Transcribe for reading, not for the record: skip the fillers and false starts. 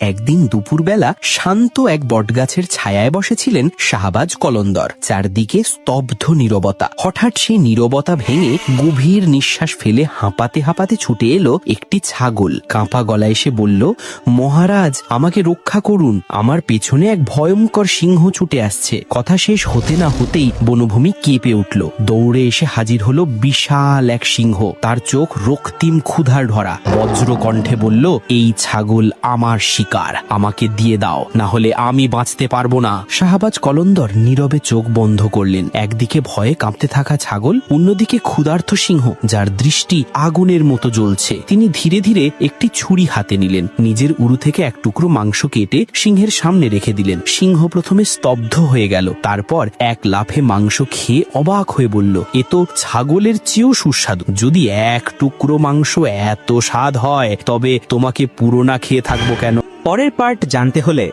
একদিন দুপুরবেলা শান্ত এক বটগাছের ছায়ায় বসেছিলেন শাহবাজ কলন্দর। চারদিকে স্তব্ধ নীরবতা। হঠাৎ সেই নীরবতা ভেঙে গভীর নিঃশ্বাস ফেলে হাঁপাতে হাঁপাতে ছুটে এলো একটি ছাগল। কাঁপা গলায় এসে বলল, মহারাজ, আমাকে রক্ষা করুন, আমার পেছনে এক ভয়ঙ্কর সিংহ ছুটে আসছে। কথা শেষ হতে না হতেই বনভূমি কেঁপে উঠল। দৌড়ে এসে হাজির হলো বিশাল এক সিংহ। তার চোখ রক্তিম ক্ষুধার ধরা। বজ্র কণ্ঠে বলল, এই ছাগল আমার শিকার, আমাকে দিয়ে দাও, না হলে আমি বাঁচতে পারবো না। শাহবাজ কলন্দর নীরবে চোখ বন্ধ করলেন। একদিকে ভয়ে কাঁপতে থাকা ছাগল, অন্যদিকে ক্ষুধার্ত সিংহ যার দৃষ্টি আগুনের মতো জ্বলছে। তিনি ধীরে ধীরে একটি ছুরি হাতে নিলেন। নিজের উরু থেকে এক টুকরো মাংস কেটে সিংহের সামনে রেখে দিলেন। সিংহ প্রথমে স্তব্ধ হয়ে গেল, তারপর এক লাফে মাংস খেয়ে অবাক হয়ে বলল, এ তো ছাগলের চেয়েও সুস্বাদু। যদি এক টুকরো মাংস এত স্বাদ হয়, তবে তোমাকে পুরো না খেয়ে থাকবো কেন? পরের পার্ট জানতে হলে